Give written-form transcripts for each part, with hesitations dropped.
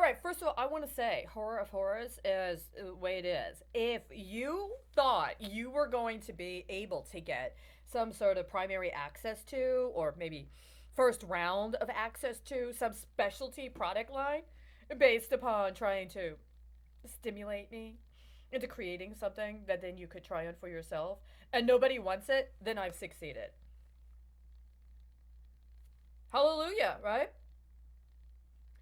right, first of all, I want to say Horror of Horrors is the way it is. If you thought you were going to be able to get some sort of primary access to, or maybe first round of access to, some specialty product line based upon trying to stimulate me into creating something that then you could try on for yourself, and nobody wants it, then I've succeeded. Hallelujah, right?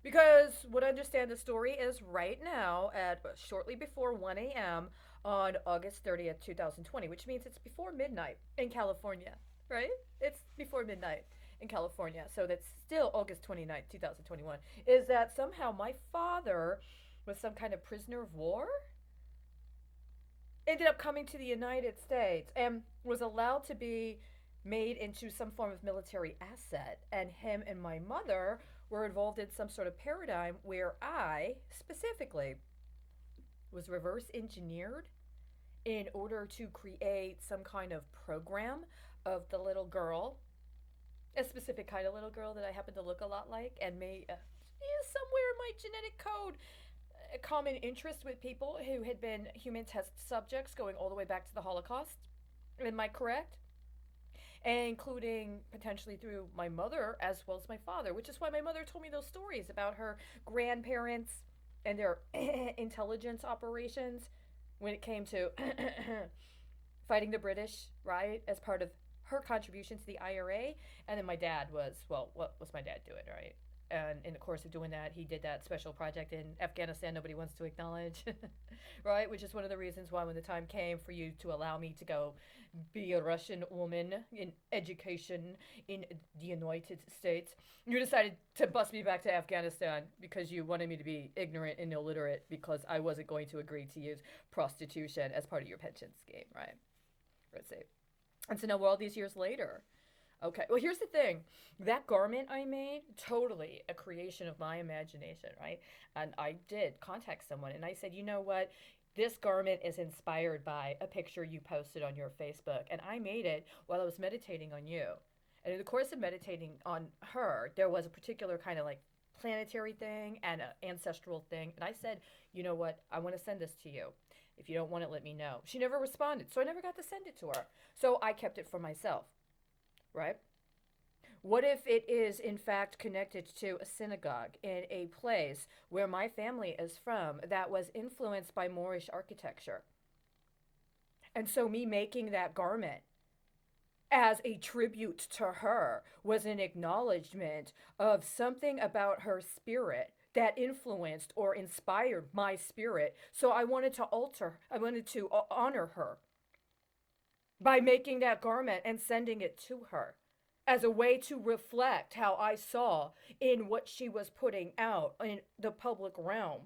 Because what I understand the story is right now at shortly before 1 a.m. on August 30th, 2020, which means it's before midnight in California, right? It's before midnight in California. So that's still August 29th, 2021. Is that somehow my father was some kind of prisoner of war? Ended up coming to the United States and was allowed to be made into some form of military asset. And him and my mother were involved in some sort of paradigm where I specifically was reverse engineered in order to create some kind of program of the little girl, a specific kind of little girl that I happen to look a lot like, and may somewhere in my genetic code a common interest with people who had been human test subjects going all the way back to the Holocaust. Am I correct? Including potentially through my mother as well as my father, which is why my mother told me those stories about her grandparents and their intelligence operations when it came to fighting the British, right, as part of her contribution to the IRA. And then my dad was, well, what was my dad doing, right? And in the course of doing that, he did that special project in Afghanistan nobody wants to acknowledge, right? Which is one of the reasons why, when the time came for you to allow me to go be a Russian woman in education in the United States, you decided to bust me back to Afghanistan because you wanted me to be ignorant and illiterate because I wasn't going to agree to use prostitution as part of your pension scheme, right? Let's see. And so now we're all these years later. Okay, well, here's the thing. That garment I made, totally a creation of my imagination, right? And I did contact someone and I said, you know what? This garment is inspired by a picture you posted on your Facebook. And I made it while I was meditating on you. And in the course of meditating on her, there was a particular kind of like planetary thing and an ancestral thing. And I said, you know what? I want to send this to you. If you don't want it, let me know. She never responded, so I never got to send it to her. So I kept it for myself, right? What if it is, in fact, connected to a synagogue in a place where my family is from that was influenced by Moorish architecture? And so, me making that garment as a tribute to her was an acknowledgement of something about her spirit that influenced or inspired my spirit. So, I wanted to honor her by making that garment and sending it to her as a way to reflect how I saw in what she was putting out in the public realm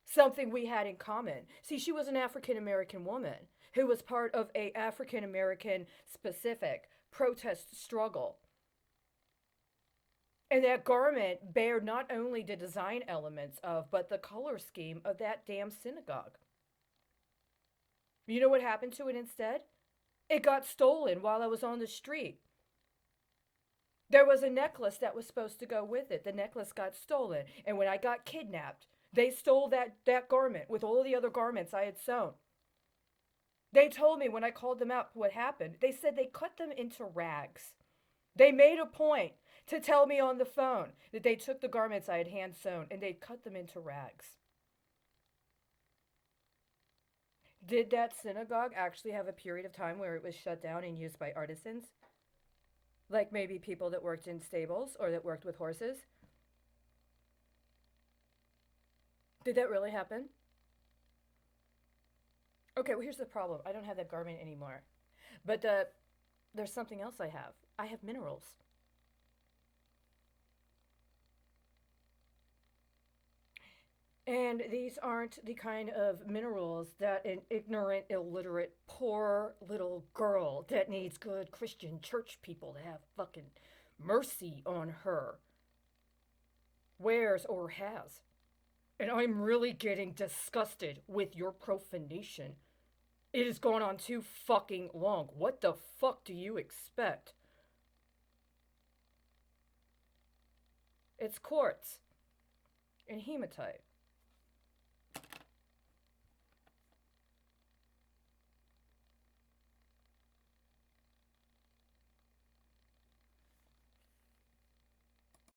something we had in common. See, she was an African American woman who was part of a African American specific protest struggle. And that garment bared not only the design elements of, but the color scheme of that damn synagogue. You know what happened to it instead? It got stolen while I was on the street. There was a necklace that was supposed to go with it. The necklace got stolen. And when I got kidnapped, they stole that garment with all the other garments I had sewn. They told me when I called them out what happened. They said they cut them into rags. They made a point to tell me on the phone that they took the garments I had hand sewn and they cut them into rags. Did that synagogue actually have a period of time where it was shut down and used by artisans? Like maybe people that worked in stables or that worked with horses? Did that really happen? Okay, well, here's the problem. I don't have that garment anymore. But there's something else I have. I have minerals. And these aren't the kind of minerals that an ignorant, illiterate, poor little girl that needs good Christian church people to have fucking mercy on her wears or has. And I'm really getting disgusted with your profanation. It has gone on too fucking long. What the fuck do you expect? It's quartz. and hematite.